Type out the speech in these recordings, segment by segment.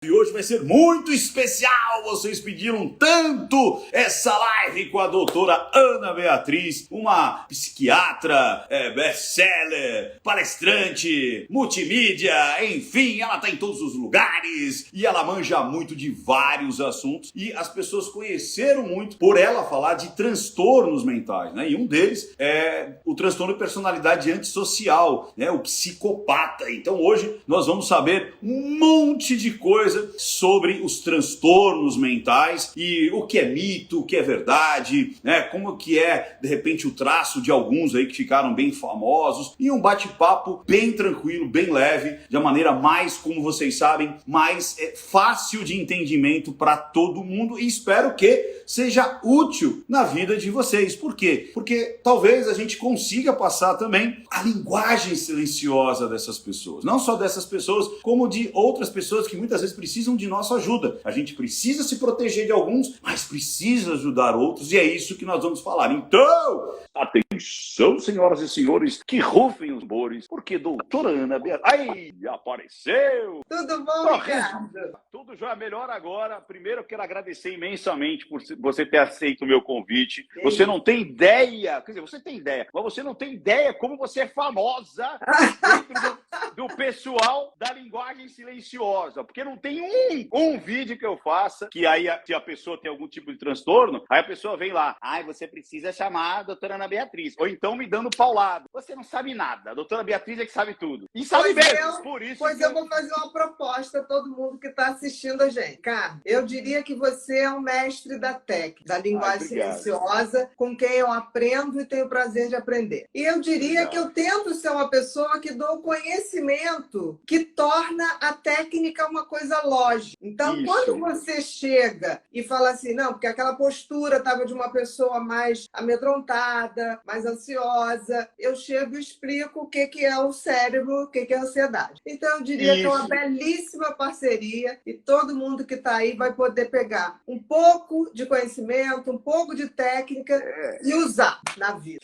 E hoje vai ser muito especial, vocês pediram tanto essa live com a doutora Ana Beatriz, uma psiquiatra, best-seller, palestrante, multimídia, enfim, ela está em todos os lugares e ela manja muito de vários assuntos e as pessoas conheceram muito por ela falar de transtornos mentais, né? E um deles é o transtorno de personalidade antissocial, né? O psicopata. Então hoje nós vamos saber um monte de coisa sobre os transtornos mentais e o que é mito, o que é verdade, né? Como que é, de repente, o traço de alguns aí que ficaram bem famosos e um bate-papo bem tranquilo, bem leve, de uma maneira mais, como vocês sabem, mais fácil de entendimento para todo mundo e espero que seja útil na vida de vocês. Por quê? Porque talvez a gente consiga passar também a linguagem silenciosa dessas pessoas. Não só dessas pessoas, como de outras pessoas que muitas vezes precisam de nossa ajuda. A gente precisa se proteger de alguns, mas precisa ajudar outros, e é isso que nós vamos falar. Então, atenção, senhoras e senhores, que rufem os tambores, porque doutora Ana Beatriz... Ai, apareceu! Tudo bom, Ricardo? Tudo já melhor agora. Primeiro, eu quero agradecer imensamente por você ter aceito o meu convite. Sim. Você não tem ideia, quer dizer, você tem ideia, mas você não tem ideia como você é famosa dentro do pessoal da linguagem silenciosa, porque não tem um vídeo que eu faça, que aí se a pessoa tem algum tipo de transtorno, aí a pessoa vem lá, você precisa chamar a doutora Ana Beatriz, ou então me dando paulado. Você não sabe nada, a doutora Beatriz é que sabe tudo. E sabe mesmo, por isso... eu vou fazer uma proposta a todo mundo que está assistindo a gente. Cara, eu diria que você é um mestre da técnica, da linguagem silenciosa, com quem eu aprendo e tenho o prazer de aprender. E eu diria que eu tento ser uma pessoa que dou conhecimento que torna a técnica uma coisa lógica. Então, quando você chega e fala assim, não, porque aquela postura estava de uma pessoa mais amedrontada, mais ansiosa, eu chego e explico o que é o cérebro, o que é a ansiedade. Então, eu diria que é uma belíssima parceria e todo mundo que está aí vai poder pegar um pouco de conhecimento, um pouco de técnica e usar na vida.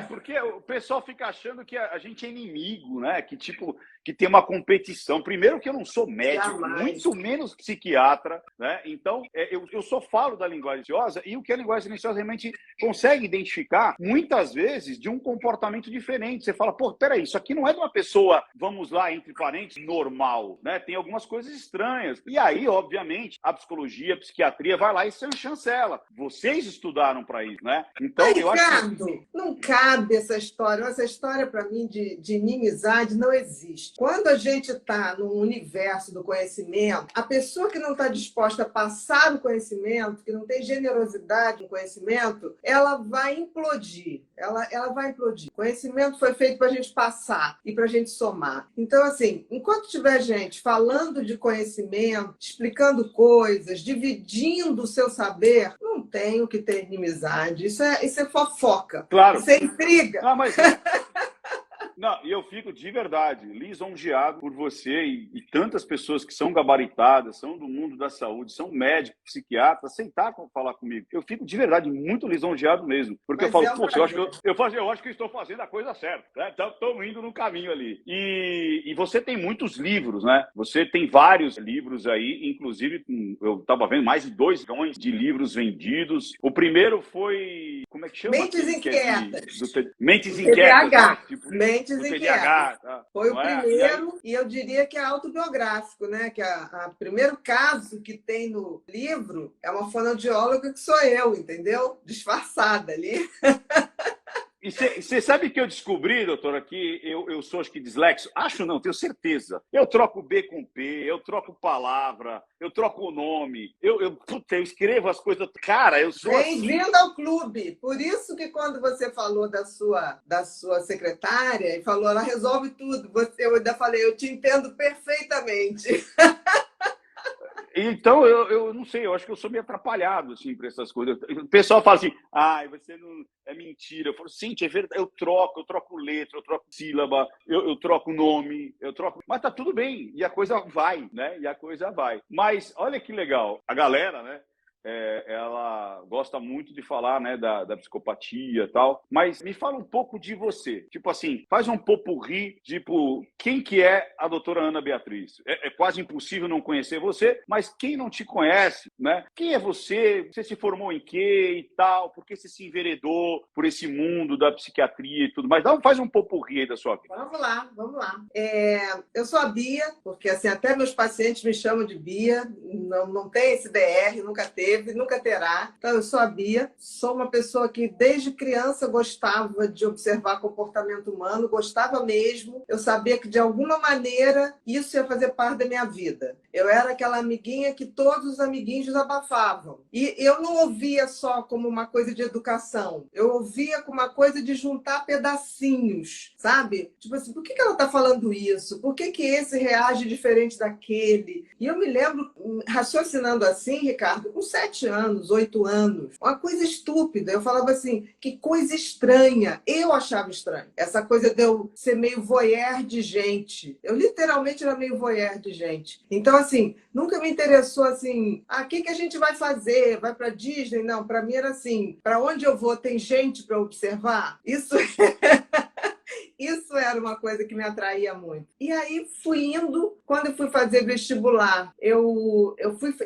Porque o pessoal fica achando que a gente é inimigo, né? Que tem uma competição. Primeiro que eu não sou médico, muito menos psiquiatra, né? Então, eu só falo da linguagem silenciosa e o que a linguagem silenciosa realmente consegue identificar, muitas vezes, de um comportamento diferente. Você fala, peraí, isso aqui não é de uma pessoa, vamos lá, entre parênteses, normal, né? Tem algumas coisas estranhas. E aí, obviamente, a psicologia, a psiquiatria vai lá e se chancela. Vocês estudaram para isso, né? Então, eu acho que... não cabe essa história. Essa história, para mim, de inimizade não existe. Quando a gente está no universo do conhecimento, a pessoa que não está disposta a passar o conhecimento, que não tem generosidade no conhecimento, ela vai implodir. Ela vai implodir. O conhecimento foi feito para a gente passar e para a gente somar. Então, assim, enquanto tiver gente falando de conhecimento, explicando coisas, dividindo o seu saber, não tem o que ter inimizade. Isso é fofoca. Claro. Isso é intriga. Não, e eu fico de verdade lisonjeado por você e tantas pessoas que são gabaritadas, são do mundo da saúde, são médicos, psiquiatras, aceitar falar comigo. Eu fico de verdade muito lisonjeado mesmo, porque eu falo, poxa, eu acho que eu estou fazendo a coisa certa, né? Então, estou indo no caminho ali. E você tem muitos livros, né? Você tem vários livros aí, inclusive, eu estava vendo mais de 2 milhões de livros vendidos. O primeiro foi, como é que chama? Mentes Inquietas. Mentes Inquietas. TDAH. Mentes Inquietas. TDAH, foi o primeiro, e eu diria que é autobiográfico, né? Que o primeiro caso que tem no livro é uma fonoaudióloga que sou eu, entendeu? Disfarçada ali. E você sabe que eu descobri, doutora, que eu sou, acho que, dislexo? Acho não, tenho certeza. Eu troco B com P, eu troco palavra, eu troco o nome, eu escrevo as coisas. Cara, eu sou Bem-vindo ao clube. Por isso que quando você falou da sua secretária e falou, ela resolve tudo, eu ainda falei, eu te entendo perfeitamente. Então, eu não sei, eu acho que eu sou meio atrapalhado, assim, para essas coisas. O pessoal fala assim, você não... É mentira. Eu falo, sim, é verdade, eu troco letra, eu troco sílaba, eu troco nome, mas tá tudo bem, e a coisa vai, né? Mas olha que legal, a galera, né? ela gosta muito de falar, né, da psicopatia e tal, mas me fala um pouco de você. Tipo assim, faz um popurrí, tipo, quem que é a doutora Ana Beatriz? É quase impossível não conhecer você, mas quem não te conhece, né? Quem é você? Você se formou em quê e tal? Por que você se enveredou por esse mundo da psiquiatria e tudo mais? Faz um popurrí aí da sua vida. Vamos lá, vamos lá. Eu sou a Bia, porque assim, até meus pacientes me chamam de Bia, não tem esse DR, nunca teve, nunca terá. Então, eu sou a Bia, sou uma pessoa que desde criança gostava de observar comportamento humano, gostava mesmo. Eu sabia que de alguma maneira isso ia fazer parte da minha vida. Eu era aquela amiguinha que todos os amiguinhos desabafavam. E eu não ouvia só como uma coisa de educação, eu ouvia como uma coisa de juntar pedacinhos, sabe? Tipo assim, por que ela está falando isso? Por que esse reage diferente daquele? E eu me lembro, raciocinando assim, Ricardo, com 7 anos, 8 anos, uma coisa estúpida. Eu falava assim, que coisa estranha. Eu achava estranho. Essa coisa de eu ser meio voyeur de gente. Eu literalmente era meio voyeur de gente. Então, assim, nunca me interessou assim, o que a gente vai fazer? Vai para Disney? Não, para mim era assim, para onde eu vou tem gente para observar? Isso era uma coisa que me atraía muito. E aí fui indo, quando eu fui fazer vestibular,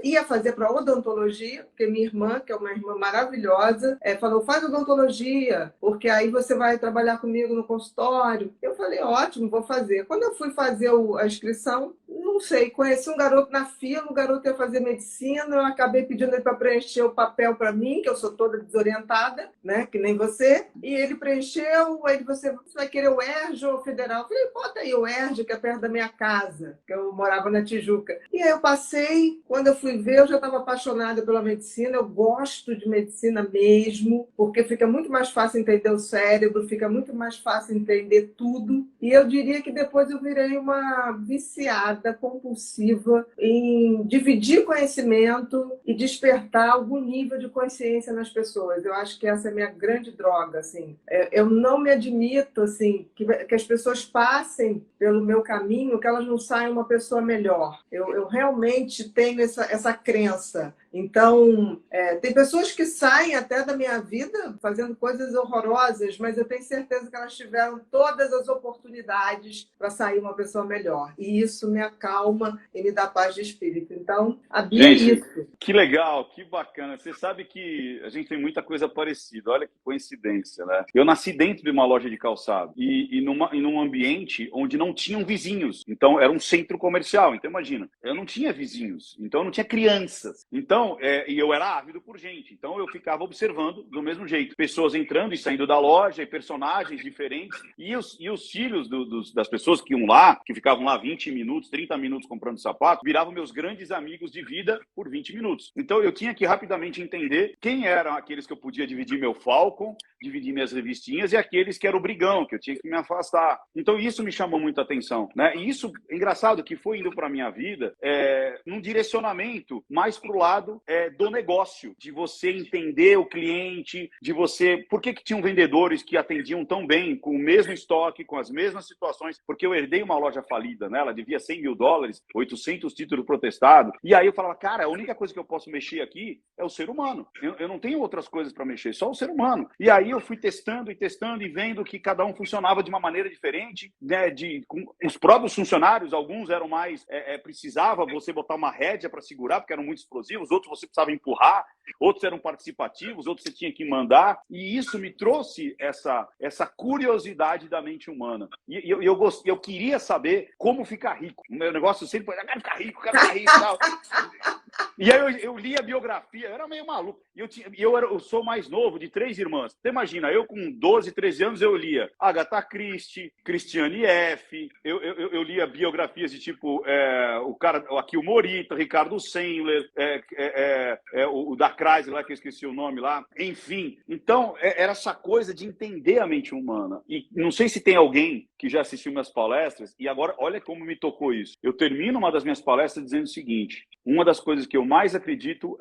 ia fazer para odontologia, porque minha irmã, que é uma irmã maravilhosa, falou, faz odontologia, porque aí você vai trabalhar comigo no consultório. Eu falei, ótimo, vou fazer. Quando eu fui fazer a inscrição, não sei, conheci um garoto na fila, o garoto ia fazer medicina, eu acabei pedindo ele para preencher o papel para mim, que eu sou toda desorientada, né, que nem você, e ele preencheu, aí você vai querer o ERJ ou o Federal? Eu falei, bota aí o ERJ, que é perto da minha casa, que eu morava na Tijuca. E aí eu passei, quando eu fui ver, eu já estava apaixonada pela medicina, eu gosto de medicina mesmo, porque fica muito mais fácil entender o cérebro, fica muito mais fácil entender tudo, e eu diria que depois eu virei uma viciada compulsiva em dividir conhecimento e despertar algum nível de consciência nas pessoas. Eu acho que essa é a minha grande droga, assim. Eu não me admito, assim, que as pessoas passem pelo meu caminho, que elas não saiam uma pessoa melhor. Eu realmente tenho essa crença. Então, tem pessoas que saem até da minha vida fazendo coisas horrorosas, mas eu tenho certeza que elas tiveram todas as oportunidades para sair uma pessoa melhor. E isso me acalma e me dá paz de espírito. Então, a Bia é isso. Que legal, que bacana. Você sabe que a gente tem muita coisa parecida. Olha que coincidência, né? Eu nasci dentro de uma loja de calçado e num ambiente onde não tinham vizinhos. Então, era um centro comercial. Então, imagina, eu não tinha vizinhos. Então, eu não tinha crianças. Então, e eu era ávido por gente. Então, eu ficava observando do mesmo jeito. Pessoas entrando e saindo da loja, e personagens diferentes. E os filhos das pessoas que iam lá, que ficavam lá 20 minutos, 30 minutos comprando sapato, viravam meus grandes amigos de vida por 20 minutos. Então, eu tinha que rapidamente entender quem eram aqueles que eu podia dividir meu Falcon, dividir minhas revistinhas, e aqueles que eram o brigão, que eu tinha que me afastar. Então, isso me chamou muita atenção, né? E isso, engraçado, que foi indo para a minha vida num direcionamento mais para o lado do negócio, de você entender o cliente, de você... Por que tinham vendedores que atendiam tão bem, com o mesmo estoque, com as mesmas situações? Porque eu herdei uma loja falida, né? Ela devia $100 mil, 800 títulos protestados. E aí eu falava, cara, a única coisa que eu posso mexer aqui é o ser humano. Eu não tenho outras coisas para mexer, só o ser humano. E aí eu fui testando e vendo que cada um funcionava de uma maneira diferente, né? Com os próprios funcionários, alguns eram mais... precisava você botar uma rédea para segurar, porque eram muito explosivos, outros você precisava empurrar, outros eram participativos, outros você tinha que mandar. E isso me trouxe essa curiosidade da mente humana. E eu queria saber como ficar rico. O meu negócio sempre foi, eu quero ficar rico e tal. E aí eu li a biografia, eu era meio maluco. Eu sou mais novo, de 3 irmãs. Você imagina, eu com 12, 13 anos, eu lia Agatha Christie, Christiane F., eu lia biografias de tipo, o cara, aqui o Morita, Ricardo Sandler, o da Chrysler lá, que eu esqueci o nome lá. Enfim, então, era essa coisa de entender a mente humana. E não sei se tem alguém que já assistiu minhas palestras, e agora, olha como me tocou isso. Eu termino uma das minhas palestras dizendo o seguinte, uma das coisas que eu mais acredito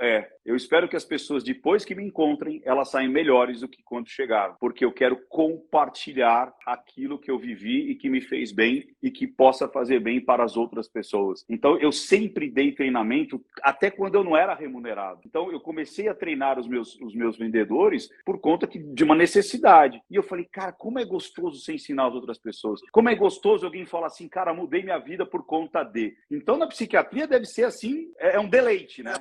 eu espero que as pessoas, depois que me encontrem, elas saem melhores do que quando chegaram, porque eu quero compartilhar aquilo que eu vivi e que me fez bem e que possa fazer bem para as outras pessoas. Então, eu sempre dei treinamento, até quando eu não era remunerado. Então, eu comecei a treinar os meus vendedores por conta de uma necessidade. E eu falei, cara, como é gostoso você ensinar as outras pessoas. Como é gostoso alguém falar assim, cara, mudei minha vida por conta de. Então, na psiquiatria deve ser assim, é um deleite, né?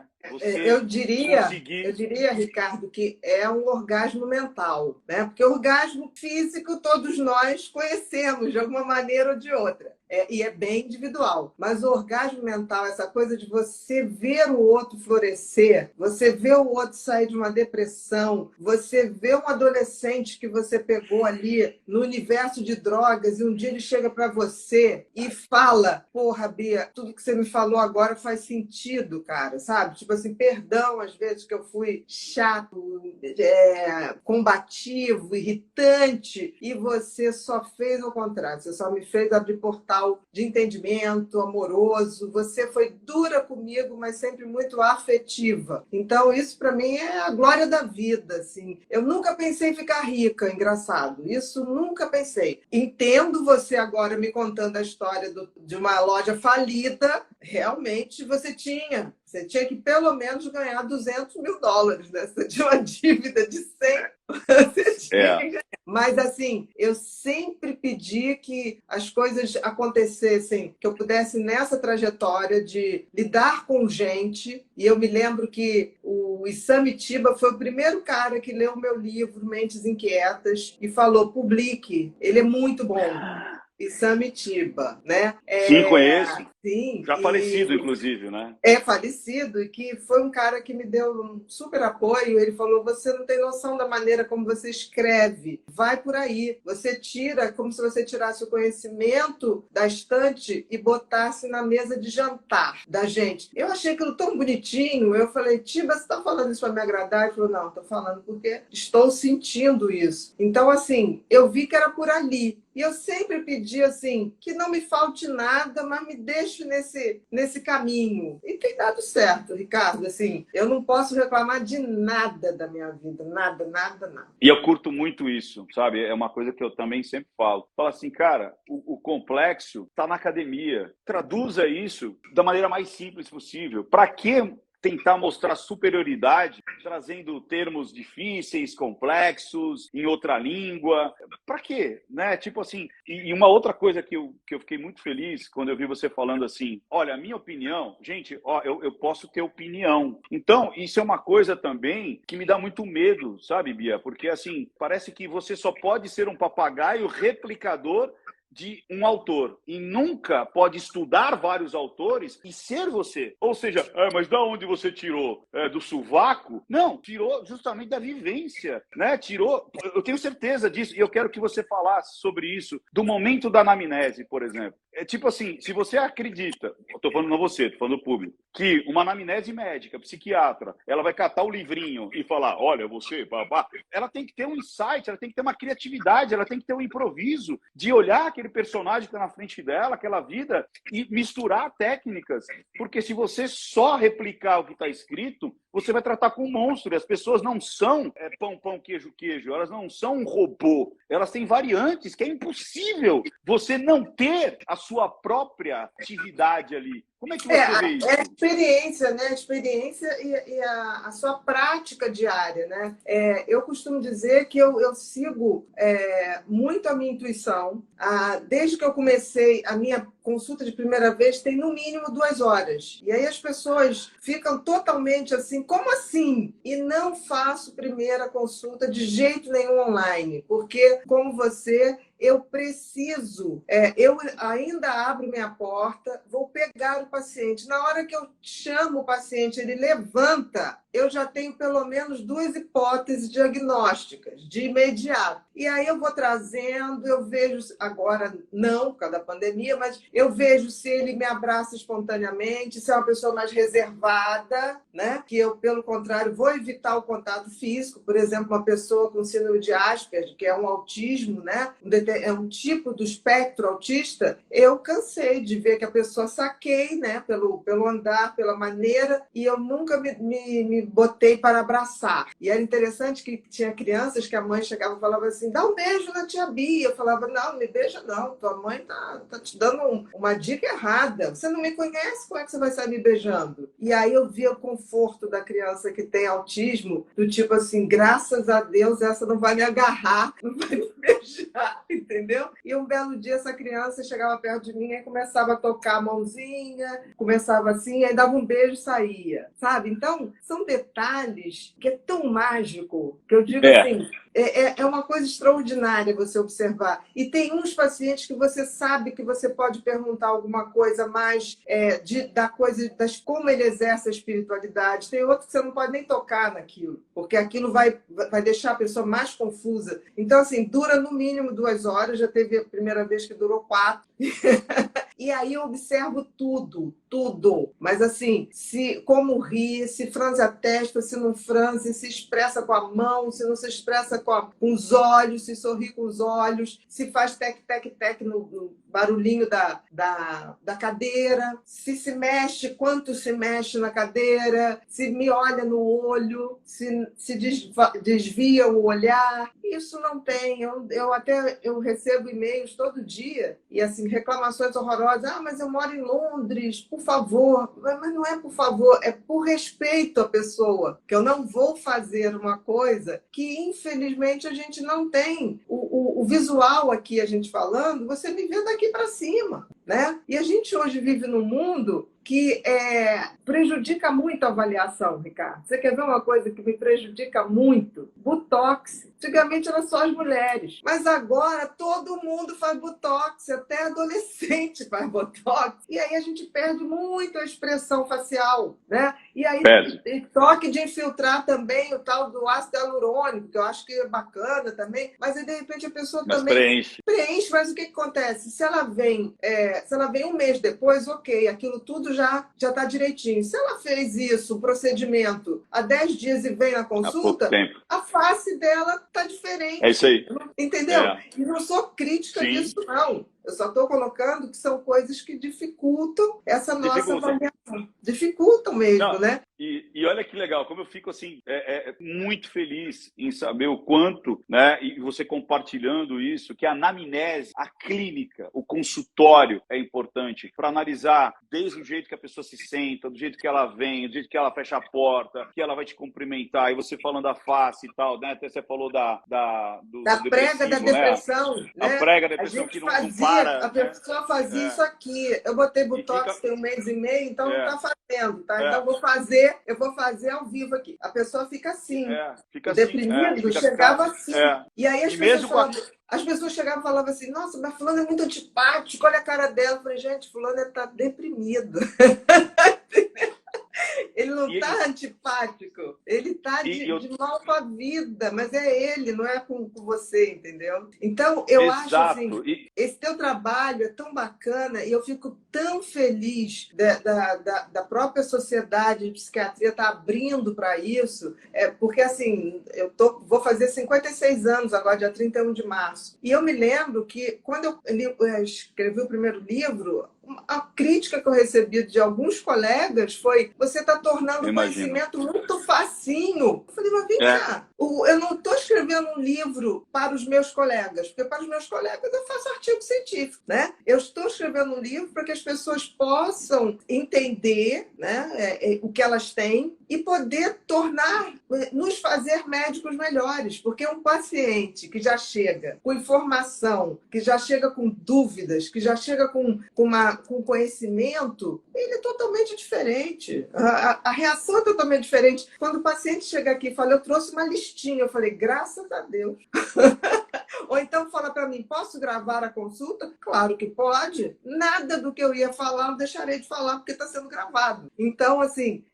Eu diria, Ricardo, que é um orgasmo mental, né? Porque o orgasmo físico todos nós conhecemos de alguma maneira ou de outra. E é bem individual. Mas o orgasmo mental, essa coisa de você ver o outro florescer, você ver o outro sair de uma depressão, você ver um adolescente que você pegou ali no universo de drogas e um dia ele chega para você e fala, porra, Bia, tudo que você me falou agora faz sentido, cara, sabe? Tipo assim, perdão às vezes que eu fui chato, combativo, irritante, e você só fez o contrário, você só me fez abrir portal de entendimento, amoroso. Você foi dura comigo, mas sempre muito afetiva. Então, isso para mim é a glória da vida. Assim. Eu nunca pensei em ficar rica, engraçado. Isso nunca pensei. Entendo você agora me contando a história de uma loja falida. Realmente você tinha que pelo menos ganhar $200 mil, né? Você tinha uma dívida de 100. Você tinha que ganhar. Mas, assim, eu sempre pedi que as coisas acontecessem, que eu pudesse, nessa trajetória de lidar com gente. E eu me lembro que o Issam Mitiba foi o primeiro cara que leu o meu livro, Mentes Inquietas, e falou, publique, ele é muito bom. Issam Mitiba, né? Sim, conheço. Sim. Já falecido, inclusive, né? É falecido e que foi um cara que me deu um super apoio. Ele falou, você não tem noção da maneira como você escreve. Vai por aí. Você tira, como se você tirasse o conhecimento da estante e botasse na mesa de jantar da gente. Eu achei aquilo tão bonitinho. Eu falei, Tiba, você está falando isso para me agradar? Ele falou, não, estou falando porque estou sentindo isso. Então, assim, eu vi que era por ali. E eu sempre pedi, assim, que não me falte nada, mas me deixe nesse caminho. E tem dado certo, Ricardo. Assim, eu não posso reclamar de nada da minha vida. Nada, nada, nada. E eu curto muito isso, sabe? É uma coisa que eu também sempre falo. Fala assim, cara, o complexo está na academia. Traduza isso da maneira mais simples possível. Para que tentar mostrar superioridade, trazendo termos difíceis, complexos, em outra língua? Para quê? Né? Tipo assim, e uma outra coisa que eu fiquei muito feliz quando eu vi você falando assim, olha, a minha opinião, gente, eu posso ter opinião. Então, isso é uma coisa também que me dá muito medo, sabe, Bia? Porque, assim, parece que você só pode ser um papagaio replicador de um autor e nunca pode estudar vários autores e ser você. Ou seja, mas da onde você tirou? Do sovaco? Não, tirou justamente da vivência, né? Tirou, eu tenho certeza disso e eu quero que você falasse sobre isso, do momento da anamnese, por exemplo. É tipo assim, se você acredita, eu tô falando não você, tô falando do público, que uma anamnese médica, psiquiatra, ela vai catar o livrinho e falar, olha, você, babá, ela tem que ter um insight, ela tem que ter uma criatividade, ela tem que ter um improviso de olhar aquele personagem que está na frente dela, aquela vida, e misturar técnicas. Porque se você só replicar o que está escrito, você vai tratar com um monstro. E as pessoas não são pão, pão, queijo, queijo. Elas não são um robô. Elas têm variantes que é impossível você não ter a sua própria atividade ali. Como é que você vê isso? É a experiência, né? A experiência e a sua prática diária, né? Eu costumo dizer que eu sigo muito a minha intuição. Desde que eu comecei a minha consulta de primeira vez, tem no mínimo 2 horas. E aí as pessoas ficam totalmente assim, como assim? E não faço primeira consulta de jeito nenhum online, porque, como você, eu preciso, eu ainda abro minha porta, vou pegar o paciente. Na hora que eu chamo o paciente, ele levanta, eu já tenho pelo menos 2 hipóteses diagnósticas de imediato. E aí eu vou trazendo, eu vejo, agora não, por causa da pandemia, mas eu vejo se ele me abraça espontaneamente, se é uma pessoa mais reservada, né? Que eu, pelo contrário, vou evitar o contato físico. Por exemplo, uma pessoa com síndrome de Asperger, que é um autismo, né? Um é um tipo do espectro autista, eu cansei de ver que a pessoa saquei, né, pelo andar, pela maneira, e eu nunca me botei para abraçar. E era interessante que tinha crianças que a mãe chegava e falava assim, dá um beijo na tia Bia. Eu falava, não me beija não, tua mãe tá te dando uma dica errada. Você não me conhece, como é que você vai sair me beijando? E aí eu via o conforto da criança que tem autismo, do tipo assim, graças a Deus, essa não vai me agarrar, não vai me beijar, entendeu? E um belo dia essa criança chegava perto de mim e começava a tocar a mãozinha, começava assim, aí dava um beijo e saía, sabe? Então, são detalhes que é tão mágico, que eu digo assim, é uma coisa extraordinária você observar. E tem uns pacientes que você sabe que você pode perguntar alguma coisa mais da coisa, como ele exerce a espiritualidade. Tem outros que você não pode nem tocar naquilo, porque aquilo vai deixar a pessoa mais confusa. Então, assim, dura no mínimo 2 horas, já teve a primeira vez que durou 4. E aí eu observo tudo. Mas assim, como ri, se franze a testa, se não franze, se expressa com a mão, se não se expressa com os olhos, se sorri com os olhos, se faz tec-tec-tec no barulhinho da cadeira, se mexe, quanto se mexe na cadeira, se me olha no olho, se desvia o olhar. Isso não tem. Eu recebo e-mails todo dia e assim, reclamações horrorosas. Mas eu moro em Londres, por favor. Mas não é por favor, é por respeito à pessoa, que eu não vou fazer uma coisa que, infelizmente, a gente não tem. O visual aqui, a gente falando, você me vê daqui para cima, né? E a gente hoje vive num mundo que prejudica muito a avaliação, Ricardo. Você quer ver uma coisa que me prejudica muito? Botox. Antigamente eram só as mulheres, mas agora todo mundo faz botox, até adolescente faz botox. E aí a gente perde muito a expressão facial, né? E aí toque de infiltrar também o tal do ácido hialurônico, que eu acho que é bacana também, mas aí de repente a pessoa também preenche, mas o que acontece? Se ela vem 1 mês depois, ok, aquilo tudo já está direitinho. Se ela fez isso, o procedimento, há 10 dias e vem na consulta, a face dela está diferente. É isso aí. Entendeu? E não sou crítica disso, não. Eu só estou colocando que são coisas que dificultam essa nossa avaliação. Dificultam mesmo, né? E olha que legal, como eu fico assim, muito feliz em saber o quanto, né, e você compartilhando isso, que a anamnese, a clínica, o consultório é importante para analisar desde o jeito que a pessoa se senta, do jeito que ela vem, do jeito que ela fecha a porta, que ela vai te cumprimentar, e você falando da face e tal, né? Até você falou da prega da depressão, né? A prega da depressão que não para. A pessoa fazia isso aqui. Eu botei botox tem 1 mês e meio, então não está fazendo, tá? Então eu vou fazer ao vivo aqui. A pessoa fica assim. Fica deprimido, chegava assim. E aí as pessoas chegavam e falavam assim, nossa, mas fulano é muito antipático, olha a cara dela. Eu falei, gente, fulano está deprimido. Ele não está antipático, ele está de mal com a vida, mas é ele, não é com você, entendeu? Então, eu acho assim, esse teu trabalho é tão bacana e eu fico tão feliz da própria sociedade de psiquiatria estar abrindo para isso, porque assim, vou fazer 56 anos agora, dia 31 de março, e eu me lembro que quando eu escrevi o primeiro livro, a crítica que eu recebi de alguns colegas foi: você está tornando o conhecimento muito facinho. Eu falei, mas vem cá, eu não estou escrevendo um livro para os meus colegas, porque para os meus colegas eu faço artigo científico, né? Eu estou escrevendo um livro para que as pessoas possam entender, né, o que elas têm e poder nos fazer médicos melhores, porque um paciente que já chega com informação, que já chega com dúvidas, que já chega com conhecimento, ele é totalmente diferente. A reação é totalmente diferente. Quando o paciente chega aqui e fala, eu trouxe uma listinha, eu falei, graças a Deus. Ou então fala para mim, posso gravar a consulta? Claro que pode. Nada do que eu ia falar, eu deixarei de falar, porque está sendo gravado. Então, assim,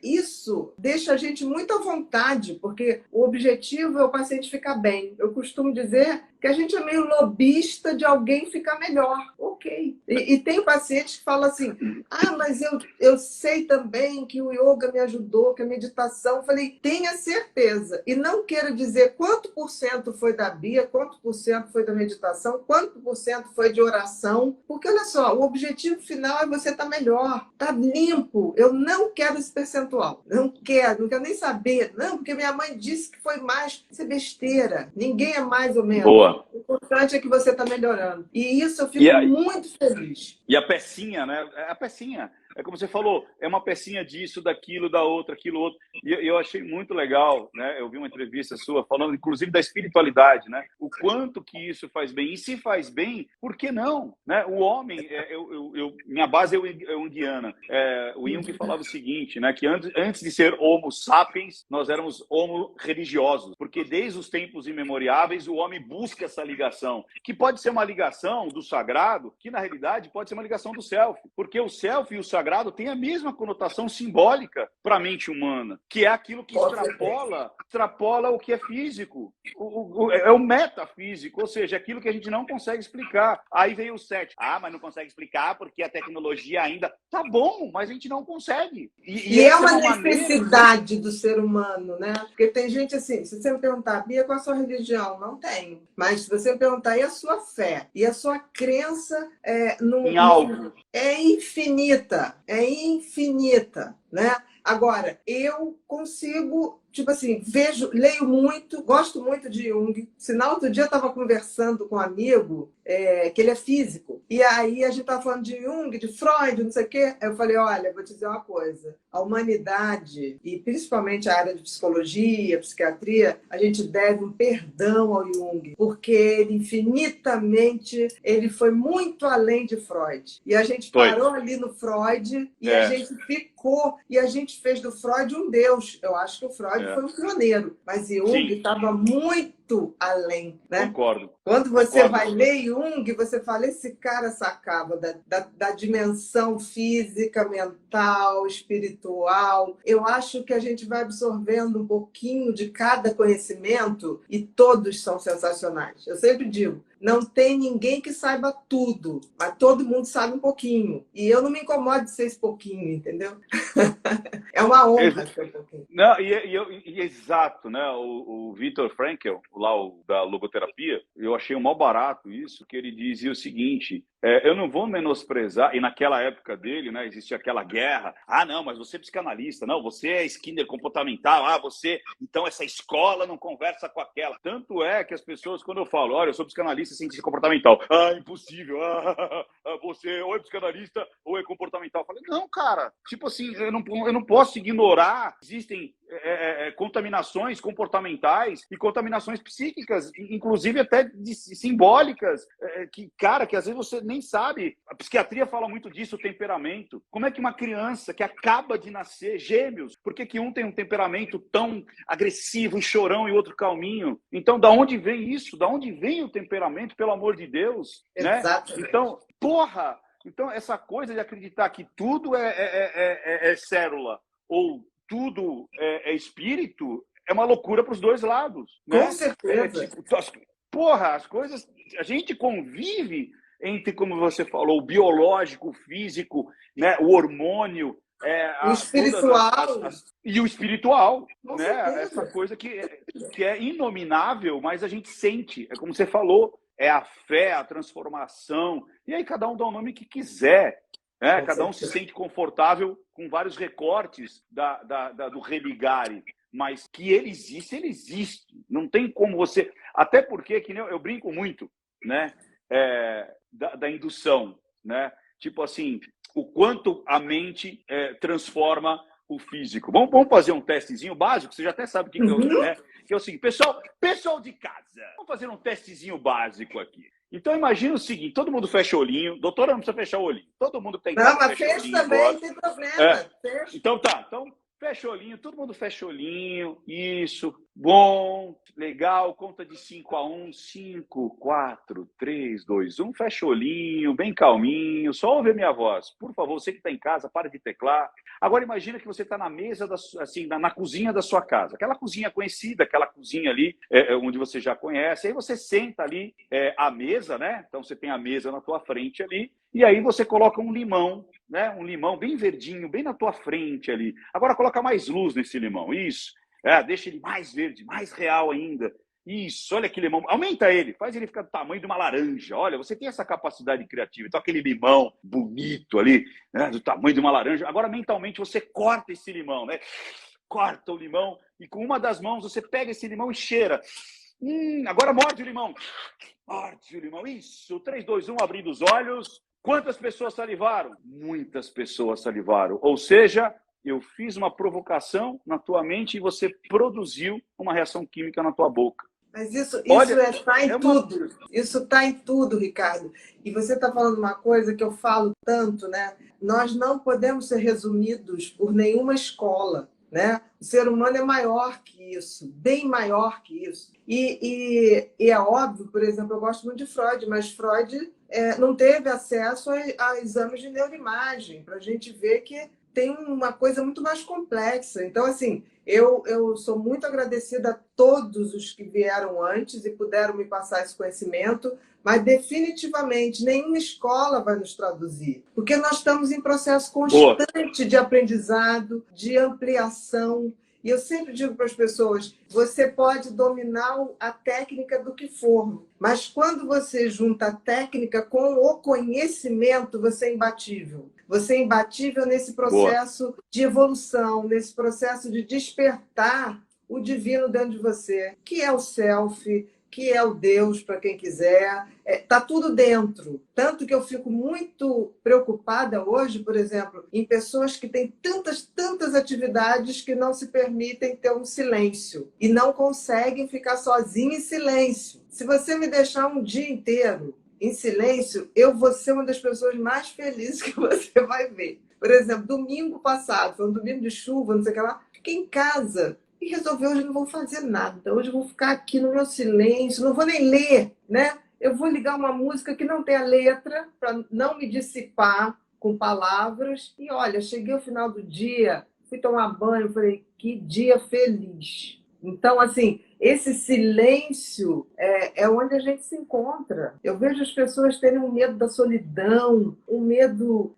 isso deixa a gente muito à vontade, porque o objetivo é o paciente ficar bem. Eu costumo dizer que a gente é meio lobista de alguém ficar melhor. Ok. E tem pacientes que falam assim, mas eu sei também que o yoga me ajudou, que a meditação. Eu falei, tenha certeza. E não queira dizer quanto por cento foi da Bia, quanto por cento foi da meditação, quanto por cento foi de oração. Porque, olha só, o objetivo final é você estar melhor, estar limpo. Eu não quero esse percentual. Não quero nem saber. Não, porque minha mãe disse que foi mais. Isso é besteira. Ninguém é mais ou menos. Boa. O importante é que você está melhorando. E isso eu fico muito feliz. E a pecinha, né? A pecinha. É como você falou, é uma pecinha disso, daquilo, da outra, aquilo, outro. E eu achei muito legal, né? Eu vi uma entrevista sua falando, inclusive, da espiritualidade, né? O quanto que isso faz bem. E se faz bem, por que não? Né? O homem, minha base é junguiana. O Jung falava o seguinte, né? Que antes de ser homo sapiens, nós éramos homo religiosos. Porque desde os tempos imemoriáveis, o homem busca essa ligação. Que pode ser uma ligação do sagrado, que na realidade pode ser uma ligação do self. Porque o self e o sagrado tem a mesma conotação simbólica para a mente humana, que é aquilo que extrapola o que é físico, é o metafísico, ou seja, aquilo que a gente não consegue explicar. Aí veio o 7. Mas não consegue explicar porque a tecnologia ainda... Tá bom, mas a gente não consegue. E é uma necessidade do ser humano, né? Porque tem gente assim, se você me perguntar, Bia, qual é a sua religião? Não tenho. Mas se você me perguntar, e a sua fé? E a sua crença em algo? É infinita, né? Agora, eu consigo, tipo assim, leio muito, gosto muito de Jung. Sinal, outro dia eu estava conversando com um amigo, que ele é físico, e aí a gente estava falando de Jung, de Freud, não sei o quê. Eu falei, olha, vou te dizer uma coisa, a humanidade, e principalmente a área de psicologia, psiquiatria, a gente deve um perdão ao Jung, porque ele foi muito além de Freud. E a gente parou ali no Freud, e a gente ficou, e a gente fez do Freud um deus. Eu acho que o Freud foi um pioneiro, mas Jung estava muito além, né? Concordo. Quando você vai ler Jung, você fala, esse cara sacava da dimensão física, mental, espiritual. Eu acho que a gente vai absorvendo um pouquinho de cada conhecimento e todos são sensacionais. Eu sempre digo, não tem ninguém que saiba tudo, mas todo mundo sabe um pouquinho. E eu não me incomodo de ser esse pouquinho, entendeu? É uma honra ser um pouquinho. Não, exato, né? O Viktor Frankl, lá da logoterapia, eu achei o maior barato isso, que ele dizia o seguinte, eu não vou menosprezar, e naquela época dele, né, existia aquela guerra, não, mas você é psicanalista, não, você é Skinner comportamental, então essa escola não conversa com aquela. Tanto é que as pessoas, quando eu falo, olha, eu sou psicanalista cientista comportamental, impossível, você ou é psicanalista ou é comportamental. Eu falei, não, cara, tipo assim, eu não posso ignorar, existem contaminações comportamentais e contaminações psíquicas, inclusive até simbólicas, que às vezes você nem sabe. A psiquiatria fala muito disso, o temperamento. Como é que uma criança que acaba de nascer, gêmeos, por que um tem um temperamento tão agressivo e chorão e outro calminho? Então, da onde vem isso? Da onde vem o temperamento, pelo amor de Deus? Né? Então, então, essa coisa de acreditar que tudo é célula ou tudo é espírito é uma loucura para os dois lados. Né? Com certeza. As coisas... A gente convive entre, como você falou, o biológico, o físico, né? O hormônio, o espiritual. E o espiritual. Com né? certeza. Essa coisa que é inominável, mas a gente sente. É como você falou, é a fé, a transformação. E aí cada um dá o nome que quiser. Cada um se sente confortável com vários recortes do religare, mas que ele existe. Não tem como você... Até porque, que eu brinco muito, né? Da indução, né? Tipo assim, o quanto a mente transforma o físico. Vamos fazer um testezinho básico, você já até sabe o que é, né? Que é o seguinte, pessoal de casa, vamos fazer um testezinho básico aqui. Então, imagina o seguinte, todo mundo fecha o olhinho. Doutora, não precisa fechar o olhinho. Todo mundo tem... Não, mas fecha também, não tem problema. Então, fecha o olhinho, todo mundo fecha o olhinho. Isso. Bom, legal, conta de 5 a 1, 5, 4, 3, 2, 1, fecha o olhinho, bem calminho, só ouve a minha voz. Por favor, você que está em casa, para de teclar. Agora imagina que você está na mesa, assim, na cozinha da sua casa, aquela cozinha conhecida, aquela cozinha ali, onde você já conhece, aí você senta ali à mesa, né? Então você tem a mesa na tua frente ali, e aí você coloca um limão, né? Um limão bem verdinho, bem na tua frente ali. Agora coloca mais luz nesse limão, isso. Deixa ele mais verde, mais real ainda. Isso, olha que limão. Aumenta ele, faz ele ficar do tamanho de uma laranja. Olha, você tem essa capacidade criativa. Então, aquele limão bonito ali, né, do tamanho de uma laranja. Agora, mentalmente, você corta esse limão, né? Corta o limão e com uma das mãos você pega esse limão e cheira. Agora morde o limão. Morde o limão. Isso, 3, 2, 1, abrindo os olhos. Quantas pessoas salivaram? Muitas pessoas salivaram. Ou seja, eu fiz uma provocação na tua mente e você produziu uma reação química na tua boca. Mas isso está em tudo. Isso está em tudo, Ricardo. E você está falando uma coisa que eu falo tanto, né? Nós não podemos ser resumidos por nenhuma escola, né? O ser humano é maior que isso, bem maior que isso. E é óbvio, por exemplo, eu gosto muito de Freud, mas Freud não teve acesso a exames de neuroimagem para a gente ver que tem uma coisa muito mais complexa. Então, assim, eu sou muito agradecida a todos os que vieram antes e puderam me passar esse conhecimento, mas definitivamente nenhuma escola vai nos traduzir, porque nós estamos em processo constante de aprendizado, de ampliação. E eu sempre digo para as pessoas, você pode dominar a técnica do que for, mas quando você junta a técnica com o conhecimento, você é imbatível. Você é imbatível nesse processo de evolução, nesse processo de despertar o divino dentro de você, que é o self, que é o Deus, para quem quiser. Está tudo dentro. Tanto que eu fico muito preocupada hoje, por exemplo, em pessoas que têm tantas atividades que não se permitem ter um silêncio e não conseguem ficar sozinhos em silêncio. Se você me deixar um dia inteiro em silêncio, eu vou ser uma das pessoas mais felizes que você vai ver. Por exemplo, domingo passado, foi um domingo de chuva, não sei o que lá, fiquei em casa e resolvi, hoje não vou fazer nada, hoje eu vou ficar aqui no meu silêncio, não vou nem ler, né? Eu vou ligar uma música que não tem a letra, para não me dissipar com palavras. E olha, cheguei ao final do dia, fui tomar banho, falei, que dia feliz. Então, assim, esse silêncio é onde a gente se encontra. Eu vejo as pessoas terem um medo da solidão, um medo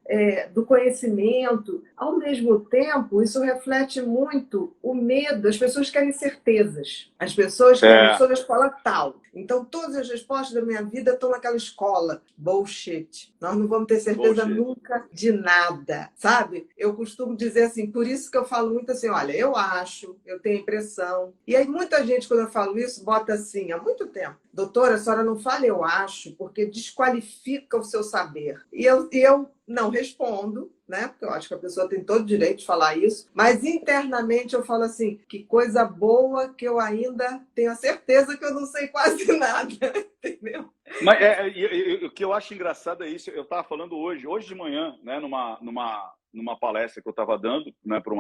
do conhecimento. Ao mesmo tempo, isso reflete muito o medo. As pessoas querem certezas. As pessoas querem, eu sou da escola tal. Então, todas as respostas da minha vida estão naquela escola. Bullshit. Nós não vamos ter certeza nunca de nada, sabe? Eu costumo dizer assim, por isso que eu falo muito assim, olha, eu acho, eu tenho impressão. E aí muita gente, quando eu falo isso, bota assim, há muito tempo. Doutora, a senhora não fala eu acho, porque desqualifica o seu saber. E eu não respondo, né? Porque eu acho que a pessoa tem todo o direito de falar isso, mas internamente eu falo assim, que coisa boa que eu ainda tenho a certeza que eu não sei quase nada, entendeu? Mas o que eu acho engraçado é isso, eu estava falando hoje de manhã, né, numa palestra que eu estava dando, né, para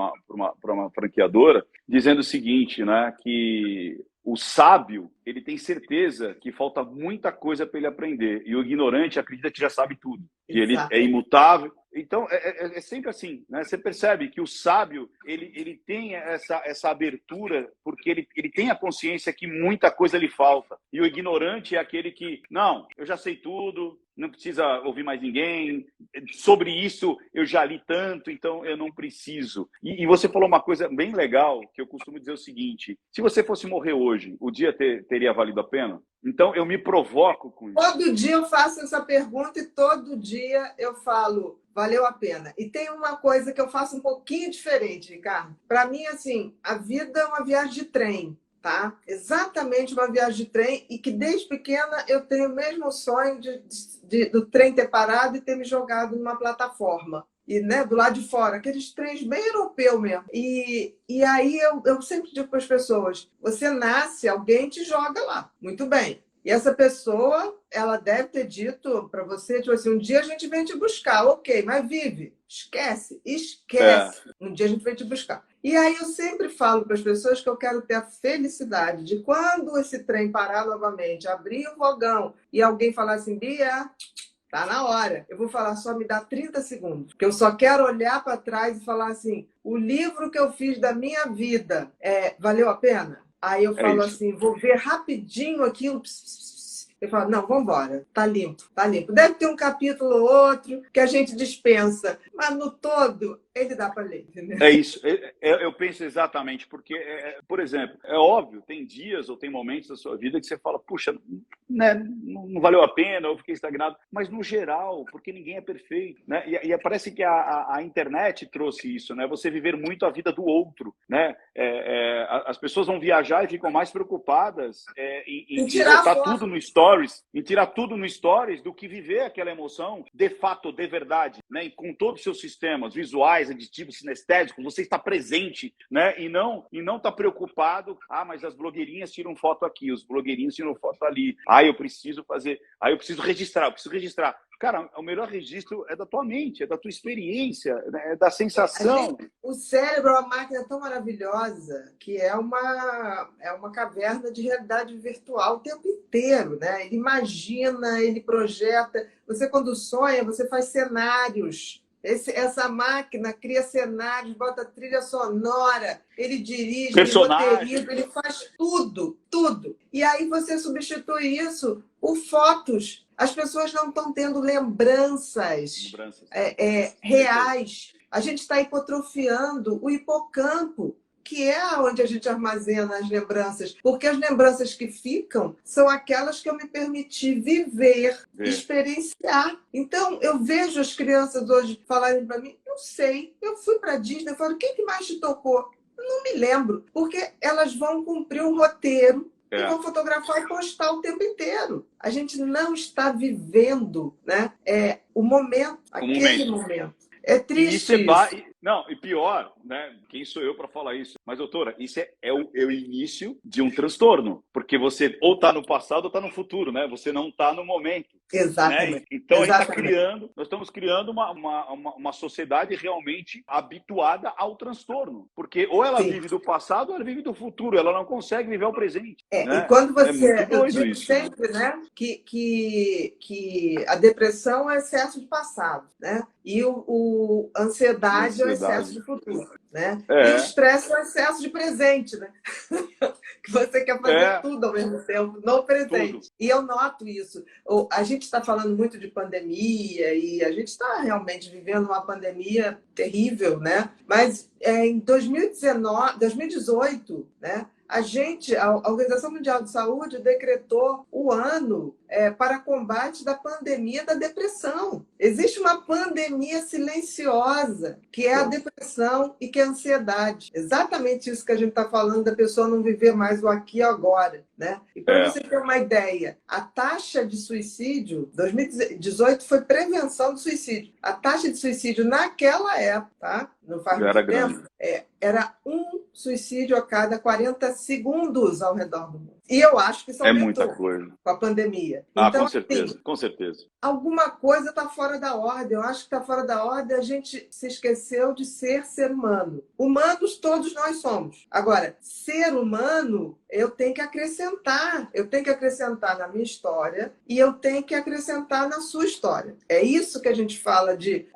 uma franqueadora, dizendo o seguinte, né, que o sábio, ele tem certeza que falta muita coisa para ele aprender, e o ignorante acredita que já sabe tudo, que ele é imutável. Então, é sempre assim, né? Você percebe que o sábio, ele tem essa abertura porque ele tem a consciência que muita coisa lhe falta. E o ignorante é aquele que, não, eu já sei tudo, não precisa ouvir mais ninguém, sobre isso eu já li tanto, então eu não preciso. E você falou uma coisa bem legal, que eu costumo dizer o seguinte, se você fosse morrer hoje, o dia teria valido a pena? Então eu me provoco com isso. Todo dia eu faço essa pergunta e todo dia eu falo, valeu a pena. E tem uma coisa que eu faço um pouquinho diferente, Ricardo. Para mim, assim, a vida é uma viagem de trem, tá? Exatamente uma viagem de trem e que desde pequena eu tenho o mesmo sonho do trem ter parado e ter me jogado numa plataforma. E, né, do lado de fora, aqueles trens bem europeu mesmo. E aí eu sempre digo para as pessoas, você nasce, alguém te joga lá. Muito bem. E essa pessoa, ela deve ter dito para você, tipo assim, um dia a gente vem te buscar, ok, mas vive. Esquece, esquece. Um dia a gente vai te buscar. E aí eu sempre falo para as pessoas que eu quero ter a felicidade de quando esse trem parar novamente, abrir o vagão e alguém falar assim, Bia, tá na hora. Eu vou falar, só me dá 30 segundos. Porque eu só quero olhar para trás e falar assim, o livro que eu fiz da minha vida, valeu a pena? Aí eu falo assim, vou ver rapidinho aquilo. Eu falo, não, vamos embora. Tá limpo, tá limpo. Deve ter um capítulo ou outro que a gente dispensa, mas no todo ele dá para ler, entendeu? É isso. Eu penso exatamente, porque, por exemplo, é óbvio, tem dias ou tem momentos da sua vida que você fala, puxa, né, não valeu a pena, eu fiquei estagnado. Mas no geral, porque ninguém é perfeito, né? E parece que a internet trouxe isso, né? Você viver muito a vida do outro, né? As pessoas vão viajar e ficam mais preocupadas em botar tudo no stories, em tirar tudo no stories, do que viver aquela emoção de fato, de verdade, né? E com todos os seus sistemas visuais, aditivos, sinestésicos, você está presente, né? E não está preocupado, mas as blogueirinhas tiram foto aqui, os blogueirinhos tiram foto ali, eu preciso fazer, eu preciso registrar. Cara, o melhor registro é da tua mente, é da tua experiência, né? É da sensação. O cérebro é uma máquina tão maravilhosa que é uma caverna de realidade virtual o tempo inteiro, né? Ele imagina, ele projeta. Você, quando sonha, você faz cenários. Essa máquina cria cenários, bota trilha sonora, ele dirige, ele roteiriza, ele faz tudo. E aí você substitui isso por fotos. As pessoas não estão tendo lembranças reais. A gente está hipotrofiando o hipocampo, que é onde a gente armazena as lembranças. Porque as lembranças que ficam são aquelas que eu me permiti viver, experienciar. Então, eu vejo as crianças hoje falarem para mim, não sei, eu fui para a Disney, eu falo, o que mais te tocou? Eu não me lembro, porque elas vão cumprir um roteiro e vão fotografar e postar o tempo inteiro. A gente não está vivendo, né, o momento, aquele momento. É triste isso. Não, e pior, né? Quem sou eu para falar isso? Mas, doutora, isso é o início de um transtorno, porque você ou está no passado ou está no futuro, né? Você não está no momento. Exatamente. Né? Então, nós estamos criando uma sociedade realmente habituada ao transtorno, porque ou ela vive do passado ou ela vive do futuro, ela não consegue viver o presente. Né? E quando você... muito doido eu digo isso, sempre, né? Que a depressão é excesso de passado, né? E a ansiedade é o excesso de futuro, né? E o estresse é o excesso de presente, né? Que você quer fazer tudo ao mesmo tempo, no presente. Tudo. E eu noto isso. A gente está falando muito de pandemia e a gente está realmente vivendo uma pandemia terrível, né? Mas em 2018, né? A Organização Mundial de Saúde decretou o ano para combate da pandemia da depressão. Existe uma pandemia silenciosa, que é a depressão e que é a ansiedade. Exatamente isso que a gente está falando, da pessoa não viver mais o aqui e agora. Né? E para você ter uma ideia, a taxa de suicídio, 2018 foi prevenção do suicídio. A taxa de suicídio naquela época, tá? Não faz muito tempo, era um suicídio a cada 40 segundos ao redor do mundo. E eu acho que isso aumentou muita coisa com a pandemia. Então, com certeza, assim, com certeza. Alguma coisa está fora da ordem. Eu acho que está fora da ordem. A gente se esqueceu de ser humano. Humanos todos nós somos. Agora, ser humano, eu tenho que acrescentar. Eu tenho que acrescentar na minha história e eu tenho que acrescentar na sua história. É isso que a gente fala de...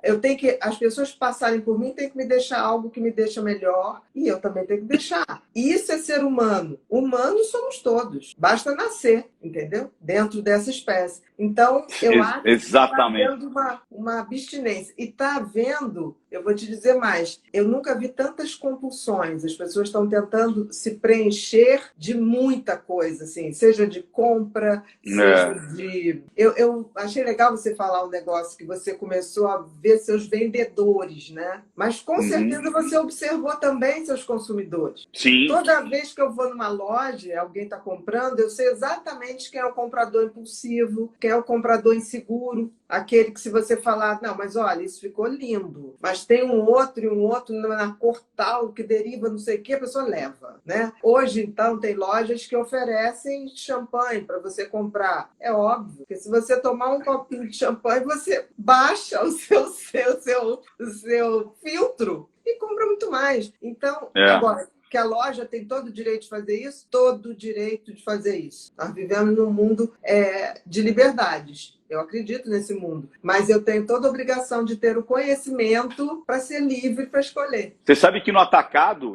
As pessoas passarem por mim têm que me deixar algo que me deixa melhor e eu também tenho que deixar. Isso é ser humano. Humanos somos todos. Basta nascer, entendeu? Dentro dessa espécie. Então, eu acho que está havendo uma abstinência. E está havendo, eu vou te dizer mais, eu nunca vi tantas compulsões. As pessoas estão tentando se preencher de muita coisa, assim, seja de compra, seja de... Eu achei legal você falar um negócio que você começou a ver seus vendedores, né? Mas com certeza você observou também seus consumidores. Sim. Toda vez que eu vou numa loja, alguém está comprando, eu sei exatamente exatamente quem é o comprador impulsivo, quem é o comprador inseguro, aquele que se você falar, não, mas olha, isso ficou lindo, mas tem um outro e um outro na cor tal que deriva não sei o que, a pessoa leva, né? Hoje, então, tem lojas que oferecem champanhe para você comprar. É óbvio, que se você tomar um copinho de champanhe, você baixa o seu filtro e compra muito mais. Então, agora, que a loja tem todo o direito de fazer isso? Todo o direito de fazer isso. Nós vivemos num mundo de liberdades. Eu acredito nesse mundo. Mas eu tenho toda a obrigação de ter o conhecimento para ser livre para escolher. Você sabe que no atacado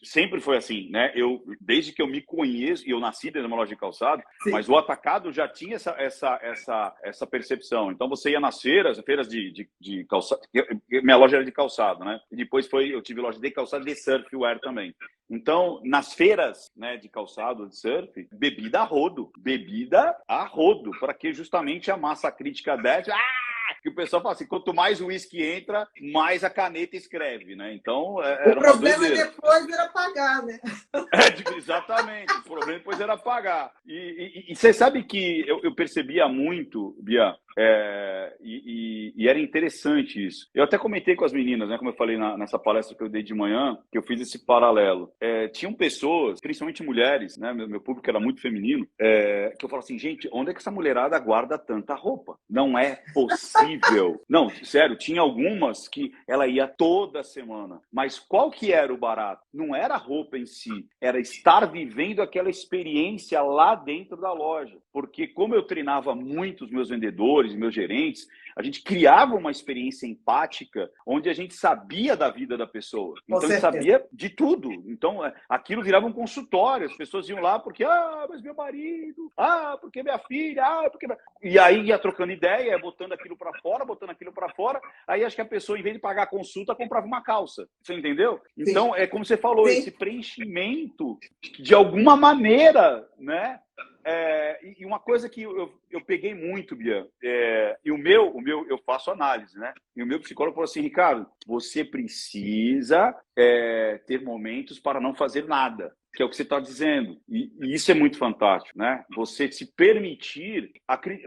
sempre foi assim, né? Desde que eu me conheço, e eu nasci dentro de uma loja de calçado, sim, mas o atacado já tinha essa percepção. Então você ia nas feiras de calçado. Minha loja era de calçado, né? E depois eu tive loja de calçado e de surfwear também. Então, nas feiras, né, de calçado, de surf, bebida a rodo, para que justamente a massa crítica desce. Que o pessoal fala assim, quanto mais o uísque entra, mais a caneta escreve, né? Então, era o problema depois era pagar, né? Exatamente, o problema depois era pagar. E você sabe que eu percebia muito, Bia, e era interessante isso. Eu até comentei com as meninas, né, como eu falei nessa palestra que eu dei de manhã, que eu fiz esse paralelo. Tinham pessoas, principalmente mulheres, né, meu público era muito feminino, que eu falo assim, gente, onde é que essa mulherada guarda tanta roupa? Não é possível. Não, sério, tinha algumas que ela ia toda semana, mas qual que era o barato? Não era a roupa em si, era estar vivendo aquela experiência lá dentro da loja. Porque como eu treinava muito os meus vendedores, meus gerentes, a gente criava uma experiência empática onde a gente sabia da vida da pessoa. Então, a gente sabia de tudo. Então, aquilo virava um consultório. As pessoas iam lá porque, mas meu marido, porque minha filha, porque... E aí ia trocando ideia, botando aquilo para fora. Aí acho que a pessoa, em vez de pagar a consulta, comprava uma calça. Você entendeu? Então, é como você falou, esse preenchimento, de alguma maneira, né? E uma coisa que eu peguei muito, Bia, e o meu eu faço análise, né? E o meu psicólogo falou assim, Ricardo, você precisa ter momentos para não fazer nada, que é o que você está dizendo. E isso é muito fantástico, né? Você se permitir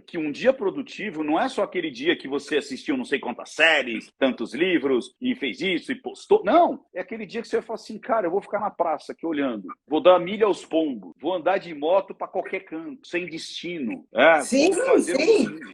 que um dia produtivo não é só aquele dia que você assistiu não sei quantas séries, tantos livros, e fez isso e postou. Não, é aquele dia que você vai falar assim, cara, eu vou ficar na praça aqui olhando, vou dar milha aos pombos, vou andar de moto para qualquer canto, sem destino. Sim.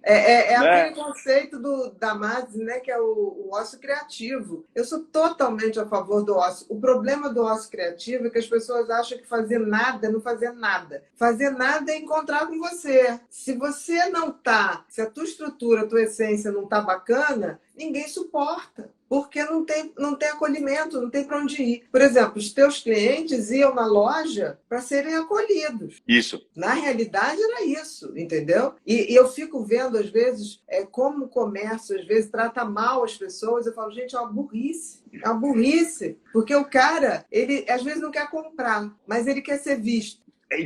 Aquele conceito da Madsen, né, que é o ócio criativo. Eu sou totalmente a favor do ócio. O problema do ócio criativo é que as pessoas acham que fazer nada é não fazer nada. Fazer nada é encontrar com você. Se você não tá, se a tua estrutura, a tua essência não tá bacana, ninguém suporta. Porque não tem acolhimento, não tem para onde ir. Por exemplo, os teus clientes iam na loja para serem acolhidos. Isso. Na realidade, era isso, entendeu? E eu fico vendo, às vezes, como o comércio, às vezes, trata mal as pessoas. Eu falo, gente, é uma burrice. É uma burrice. Porque o cara, ele, às vezes, não quer comprar, mas ele quer ser visto. É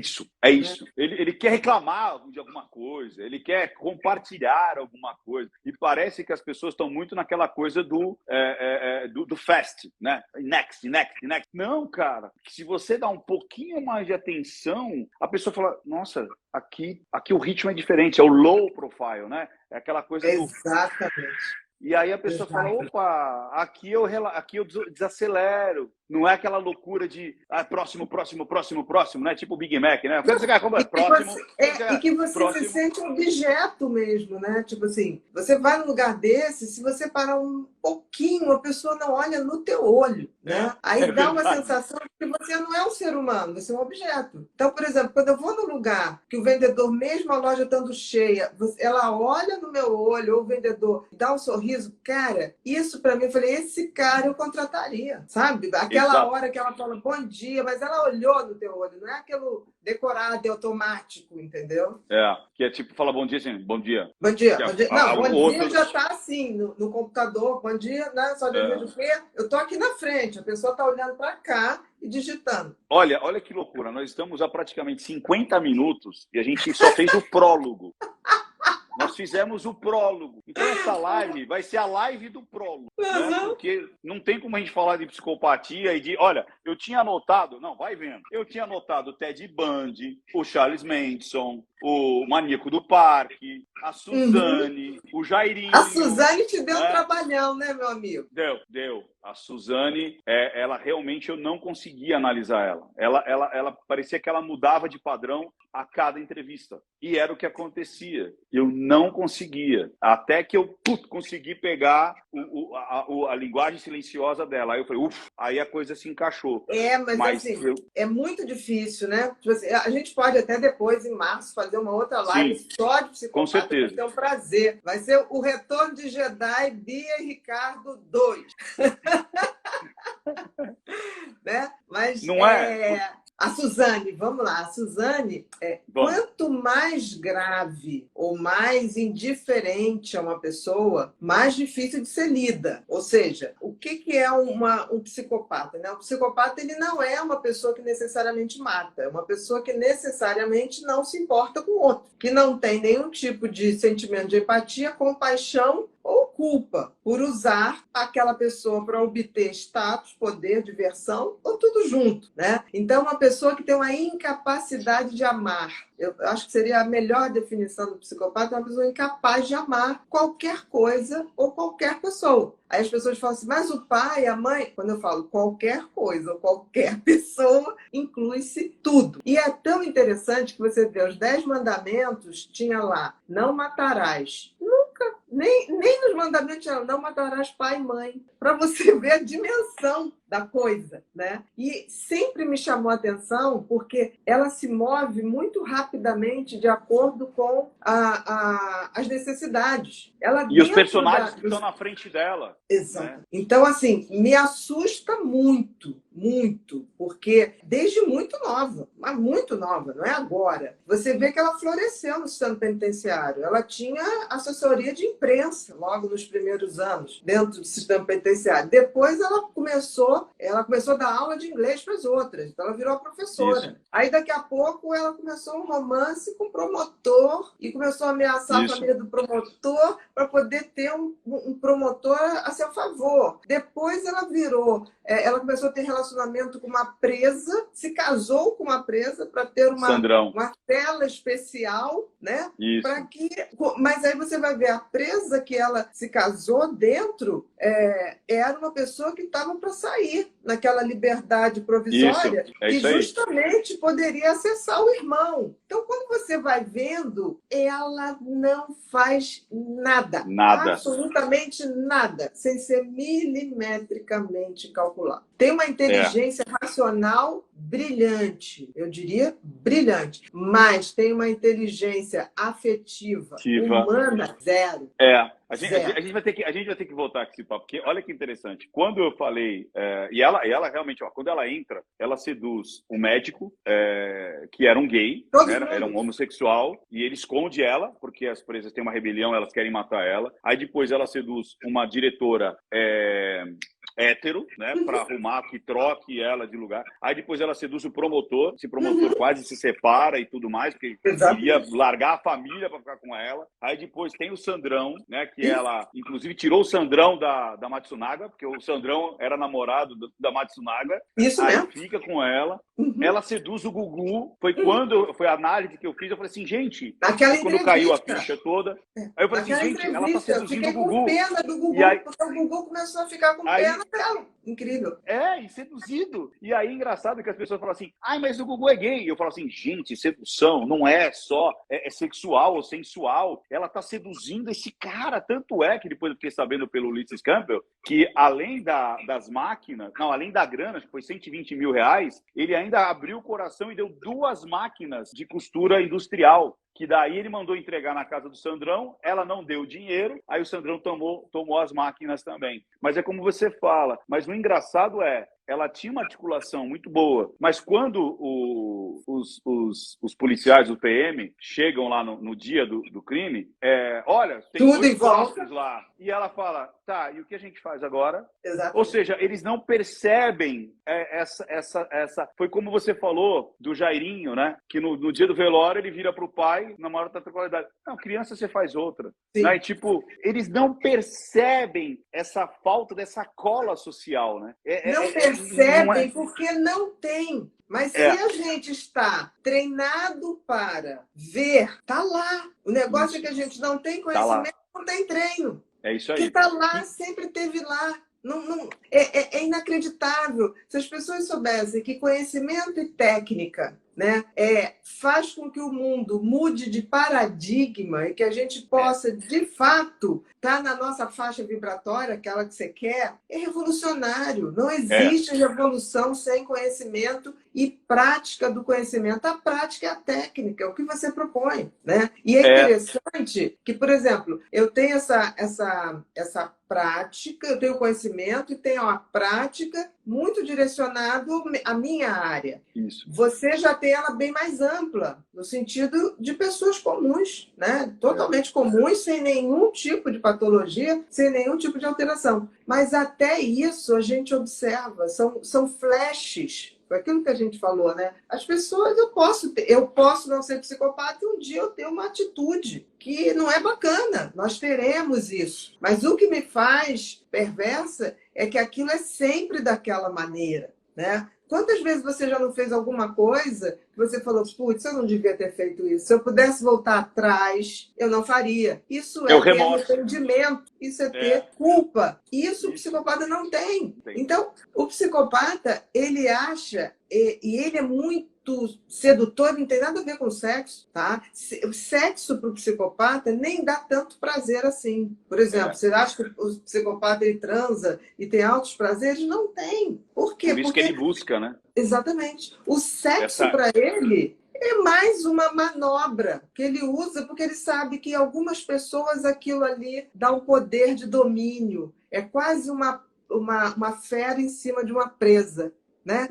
isso. Ele quer reclamar de alguma coisa, ele quer compartilhar alguma coisa. E parece que as pessoas estão muito naquela coisa do fast, né? Next. Não, cara, se você dá um pouquinho mais de atenção, a pessoa fala, nossa, aqui o ritmo é diferente, é o low profile, né? É aquela coisa Exatamente. E aí a pessoa fala, opa, aqui eu desacelero. Não é aquela loucura de próximo, né? Tipo o Big Mac, né? Você quer comprar próximo. E que você se sente um objeto mesmo, né? Tipo assim, você vai num lugar desse, se você parar um pouquinho, a pessoa não olha no teu olho, né? Aí dá uma sensação de que você não é um ser humano, você é um objeto. Então, por exemplo, quando eu vou num lugar que o vendedor, mesmo a loja estando cheia, ela olha no meu olho, ou o vendedor dá um sorriso, cara, isso pra mim, eu falei, esse cara eu contrataria, sabe? Aquela hora que ela fala bom dia, mas ela olhou no teu olho, não é aquilo decorado e automático, entendeu? Que é tipo, fala bom dia, assim, bom dia. Bom dia. Não, bom dia já tá assim, no computador, bom dia, né? Só desejo o quê? Eu tô aqui na frente, a pessoa tá olhando pra cá e digitando. Olha que loucura, nós estamos há praticamente 50 minutos e a gente só fez o prólogo. Nós fizemos o prólogo. Então, essa live vai ser a live do prólogo. Né? Porque não tem como a gente falar de psicopatia e de... Olha, eu tinha anotado... Não, vai vendo. Eu tinha anotado o Ted Bundy, o Charles Manson, o Maníaco do Parque, a Suzane, o Jairinho... A Suzane te deu um trabalhão, né, meu amigo? Deu. A Suzane, ela realmente, eu não conseguia analisar ela. Ela parecia que ela mudava de padrão a cada entrevista. E era o que acontecia. Eu não conseguia. Até que eu consegui pegar a linguagem silenciosa dela. Aí eu falei, aí a coisa se encaixou. Mas assim, é muito difícil, né? A gente pode até depois, em março, fazer uma outra live só de psicopata. Com certeza. Vai ser um prazer. Vai ser o Retorno de Jedi, Bia e Ricardo 2. Né? Mas não é? A Suzane, vamos lá. A Suzane, quanto mais grave ou mais indiferente é uma pessoa, mais difícil de ser lida. Ou seja, o que é um psicopata? Né? O psicopata, ele não é uma pessoa que necessariamente mata, é uma pessoa que necessariamente não se importa com o outro, que não tem nenhum tipo de sentimento de empatia, compaixão ou culpa por usar aquela pessoa para obter status, poder, diversão, ou tudo junto, né? Então, uma pessoa que tem uma incapacidade de amar. Eu acho que seria a melhor definição do psicopata, uma pessoa incapaz de amar qualquer coisa ou qualquer pessoa. Aí as pessoas falam assim, mas o pai, a mãe... Quando eu falo qualquer coisa ou qualquer pessoa, inclui-se tudo. E é tão interessante que você vê os 10 mandamentos, tinha lá, não matarás. Nem nos mandamentos não matarás pai e mãe, para você ver a dimensão da coisa, né? E sempre me chamou a atenção porque ela se move muito rapidamente de acordo com as necessidades. E os personagens que estão na frente dela. Exato. Né? Então, assim, me assusta muito, porque desde muito nova, mas muito nova, não é agora. Você vê que ela floresceu no sistema penitenciário. Ela tinha assessoria de imprensa logo nos primeiros anos dentro do sistema penitenciário. Depois ela começou a dar aula de inglês para as outras. Então ela virou professora. Isso. Aí daqui a pouco ela começou um romance com o promotor e começou a ameaçar a família do promotor para poder ter um promotor a seu favor. Depois ela começou a ter relacionamento com uma presa, se casou com uma presa para ter uma tela especial, né? Mas aí você vai ver a presa que ela se casou dentro era uma pessoa que estava para sair naquela liberdade provisória que justamente poderia acessar o irmão. Então, quando você vai vendo, ela não faz nada. Absolutamente nada, sem ser milimetricamente calculado. Tem uma inteligência racional brilhante, eu diria brilhante, mas tem uma inteligência afetiva, humana, zero. A gente vai ter que voltar com esse papo, porque olha que interessante. Quando eu falei, e ela realmente, quando ela entra, ela seduz um médico, que era um gay, era um homossexual, e ele esconde ela, porque as presas têm uma rebelião, elas querem matar ela. Aí depois ela seduz uma diretora hétero, né, para arrumar que troque ela de lugar. Aí depois ela seduz o promotor, esse promotor quase se separa e tudo mais, porque queria largar a família para ficar com ela. Aí depois tem o Sandrão, né, que ela inclusive tirou o Sandrão da Matsunaga, porque o Sandrão era namorado da Matsunaga. Isso aí mesmo. Fica com ela. Ela seduz o Gugu. Foi a análise que eu fiz. Eu falei assim, gente, quando caiu a ficha toda. Aí eu falei assim, gente, ela tá seduzindo o Gugu. Com pena do Gugu, porque o Gugu começou a ficar com pena dela. Incrível. E seduzido. E aí, engraçado que as pessoas falam assim, mas o Gugu é gay. E eu falo assim, gente, sedução não é só sexual ou sensual. Ela tá seduzindo esse cara. Tanto é que depois eu fiquei sabendo pelo Ulysses Campbell que além das máquinas, além da grana, que foi 120 mil reais, ele ainda abriu o coração e deu 2 máquinas de costura industrial. Que daí ele mandou entregar na casa do Sandrão, ela não deu dinheiro, aí o Sandrão tomou as máquinas também. Mas é como você fala, mas o engraçado ela tinha uma articulação muito boa, mas quando os policiais, o PM, chegam lá no dia do crime, olha, tem Tudo 2 em volta. corpos lá. E ela fala, tá, e o que a gente faz agora? Exatamente. Ou seja, eles não percebem essa... Foi como você falou do Jairinho, né? Que no dia do velório ele vira pro pai, na maior tranquilidade. Não, criança você faz outra. Né? E, tipo, eles não percebem essa falta dessa cola social, né? Não percebem não é... porque não tem. Mas se a gente está treinado para ver, tá lá. O negócio é que a gente não tem conhecimento, não tem treino. É isso aí. Que tá lá, sempre teve lá. É inacreditável. Se as pessoas soubessem que conhecimento e técnica, né, faz com que o mundo mude de paradigma e que a gente possa, de fato, estar na nossa faixa vibratória, aquela que você quer, é revolucionário. Não existe revolução sem conhecimento e prática do conhecimento. A prática é a técnica, é o que você propõe. Né? E é interessante que, por exemplo, eu tenho essa prática, eu tenho conhecimento e tenho a prática muito direcionado à minha área. Isso. Você já tem ela bem mais ampla, no sentido de pessoas comuns, né? Totalmente comuns, sem nenhum tipo de patologia, sem nenhum tipo de alteração. Mas até isso a gente observa, são flashes. Foi aquilo que a gente falou, né? As pessoas, eu posso não ser psicopata e um dia eu ter uma atitude que não é bacana. Nós teremos isso. Mas o que me faz perversa é que aquilo é sempre daquela maneira, né? Quantas vezes você já não fez alguma coisa que você falou, putz, eu não devia ter feito isso. Se eu pudesse voltar atrás, eu não faria. Isso é ter arrependimento, isso é ter culpa. Isso o psicopata não tem. Então, o psicopata, ele acha, e ele é muito sedutor, não tem nada a ver com sexo, tá? O sexo para o psicopata nem dá tanto prazer assim. Por exemplo, você acha que o psicopata ele transa e tem altos prazeres? Não tem. Por quê? Por isso que ele busca, né? Exatamente. O sexo para ele é mais uma manobra que ele usa porque ele sabe que algumas pessoas aquilo ali dá um poder de domínio. É quase uma fera em cima de uma presa. Né?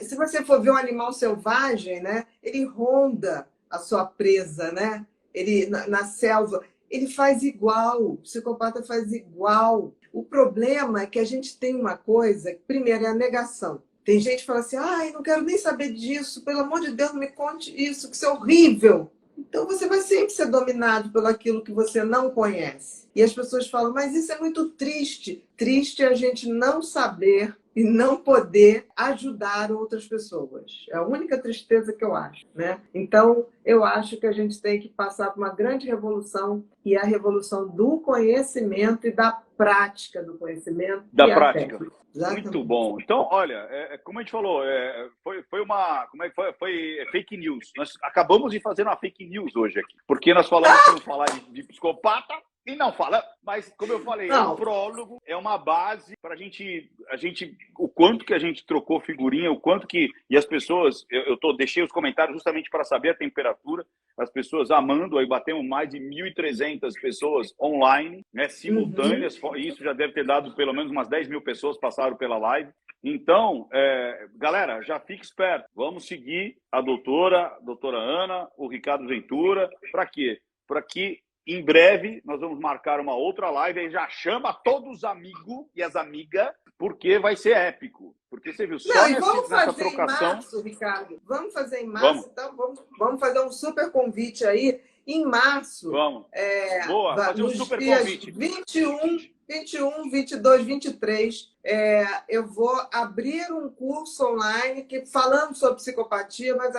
Se você for ver um animal selvagem, né, ele ronda a sua presa, né? Ele, na selva, ele faz igual, o psicopata faz igual. O problema é que a gente tem uma coisa, primeiro é a negação. Tem gente que fala assim, eu não quero nem saber disso, pelo amor de Deus, não me conte isso, que isso é horrível. Então você vai sempre ser dominado pelo aquilo que você não conhece. E as pessoas falam, mas isso é muito triste. Triste é a gente não saber e não poder ajudar outras pessoas. É a única tristeza que eu acho, né? Então, eu acho que a gente tem que passar por uma grande revolução, e a revolução do conhecimento e da prática do conhecimento. Da prática. Muito bom. Então, olha, como a gente falou, foi uma... Como é que foi? Foi fake news. Nós acabamos de fazer uma fake news hoje aqui. Porque nós falamos que não falar de psicopata, e não fala, mas como eu falei, é um prólogo, é uma base para a gente, o quanto que a gente trocou figurinha, o quanto que, e as pessoas, deixei os comentários justamente para saber a temperatura, as pessoas amando, aí batemos mais de 1.300 pessoas online, né, simultâneas, isso já deve ter dado pelo menos umas 10 mil pessoas passaram pela live. Então, galera, já fique esperto, vamos seguir a doutora Ana, o Ricardo Ventura, para quê? Para que em breve, nós vamos marcar uma outra live, aí já chama todos os amigos e as amigas, porque vai ser épico. Porque você viu, só nessa trocação... Em março, Ricardo. Vamos fazer em março, então vamos fazer um super convite aí. Em março... Vamos. Boa, fazer um super convite. 21, 22, 23, eu vou abrir um curso online falando sobre psicopatia, mas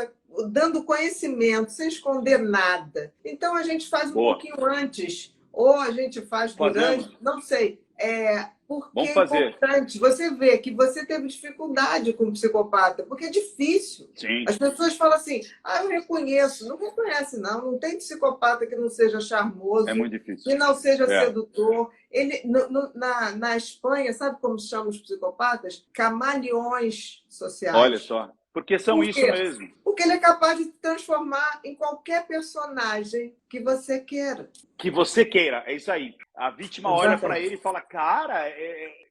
dando conhecimento, sem esconder nada. Então, a gente faz um pouquinho antes, ou a gente faz durante, não sei. Porque é importante você ver que você teve dificuldade com o psicopata, porque é difícil. Sim. As pessoas falam assim, eu reconheço. Não reconhece, não. Não tem psicopata que não seja charmoso, é muito difícil. que não seja sedutor. Ele, na Espanha, sabe como se chamam os psicopatas? Camaleões sociais. Olha só. Porque são isso mesmo. Porque ele é capaz de se transformar em qualquer personagem que você queira. Que você queira, é isso aí. A vítima olha para ele e fala, cara,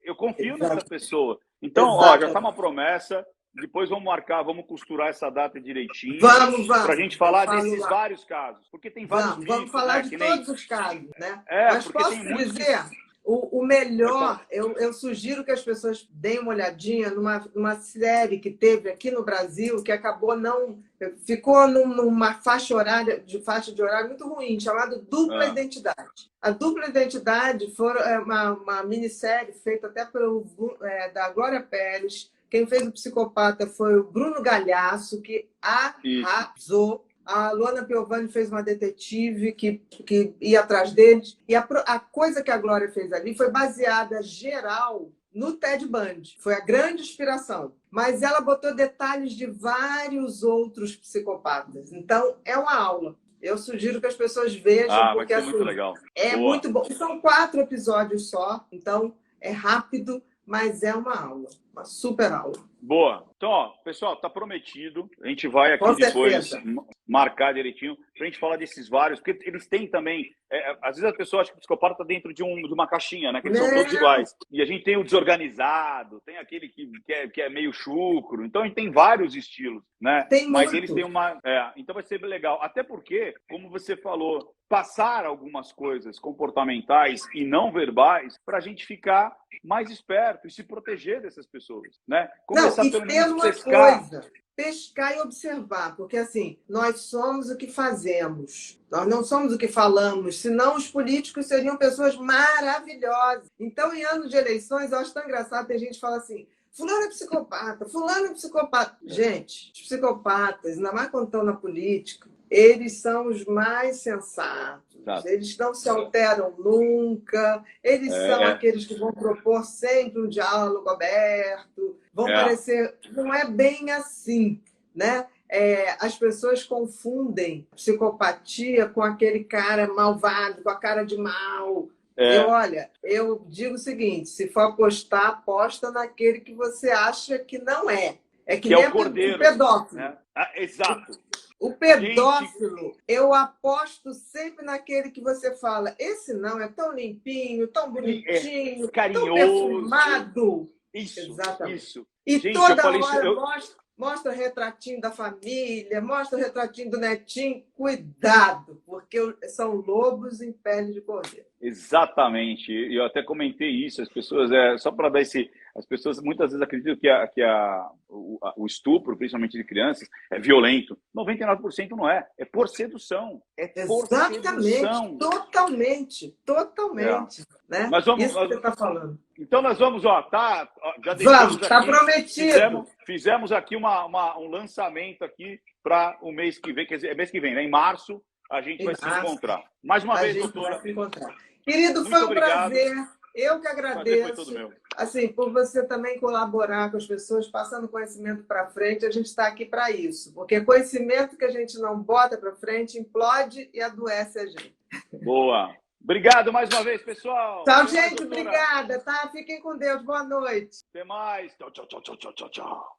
eu confio nessa pessoa. Então, Exato. já está uma promessa. Depois vamos marcar, vamos costurar essa data direitinho. Vamos. Para a gente falar desses vários casos. Porque tem vários mitos, vamos falar, né? de todos os casos, né? Mas porque posso tem te muitos dizer, o melhor, eu sugiro que as pessoas deem uma olhadinha numa série que teve aqui no Brasil, que acabou ficou numa faixa de horário muito ruim, chamada Dupla Identidade. A Dupla Identidade foi uma minissérie feita até da Glória Pérez. Quem fez o Psicopata foi o Bruno Galhaço, que arrasou. A Luana Piovani fez uma detetive que ia atrás deles. E a coisa que a Glória fez ali foi baseada geral no Ted Bundy. Foi a grande inspiração. Mas ela botou detalhes de vários outros psicopatas. Então, é uma aula. Eu sugiro que as pessoas vejam, porque vai ser muito legal. É muito bom. São 4 episódios só, então é rápido, mas é uma aula. Uma super aula. Boa. Então, pessoal, tá prometido. A gente vai aqui depois marcar direitinho pra gente falar desses vários, porque eles têm também... às vezes a pessoa acha que o psicopata tá dentro de uma caixinha, né? Que eles são todos iguais. E a gente tem o desorganizado, tem aquele que é meio chucro. Então, a gente tem vários estilos, né? Mas eles têm uma... então, vai ser legal. Até porque, como você falou, passar algumas coisas comportamentais e não verbais pra gente ficar mais esperto e se proteger dessas pessoas, né? Começar pelo menos pescar e observar, porque assim, nós somos o que fazemos, nós não somos o que falamos, senão os políticos seriam pessoas maravilhosas. Então, em anos de eleições, eu acho tão engraçado, tem gente que fala assim, fulano é psicopata, fulano é psicopata. Gente, os psicopatas, ainda mais quando estão na política, eles são os mais sensatos. Eles não se alteram nunca. Eles são aqueles que vão propor sempre um diálogo aberto. Vão parecer... Não é bem assim, né? As pessoas confundem psicopatia com aquele cara malvado, com a cara de mal. Eu digo o seguinte, se for apostar, aposta naquele que você acha que não é. É que nem é o cordeiro, o pedófilo. Né? Exato. O pedófilo, eu aposto sempre naquele que você fala, esse não, é tão limpinho, tão bonitinho, carinhoso, tão perfumado. Isso. E gente, toda hora mostra retratinho da família, mostra retratinho do netinho. Cuidado, porque são lobos em pele de cordeiro. Exatamente. Eu até comentei isso. As pessoas, só para dar esse... As pessoas muitas vezes acreditam que o estupro, principalmente de crianças, é violento. 99% não é. É por sedução. Exatamente. Totalmente. Né? Mas vamos, isso que você está falando. Então nós vamos, já vamos, está prometido. Fizemos aqui um lançamento aqui para o mês que vem, quer dizer, mês que vem, né? Em março, a gente vai se encontrar. Mais uma vez, doutora. Querido, foi um prazer. Eu que agradeço, assim, por você também colaborar com as pessoas, passando conhecimento para frente. A gente está aqui para isso, porque conhecimento que a gente não bota para frente implode e adoece a gente. Boa. Obrigado mais uma vez, pessoal. Tchau, gente. Obrigada, tá? Fiquem com Deus. Boa noite. Até mais. Tchau.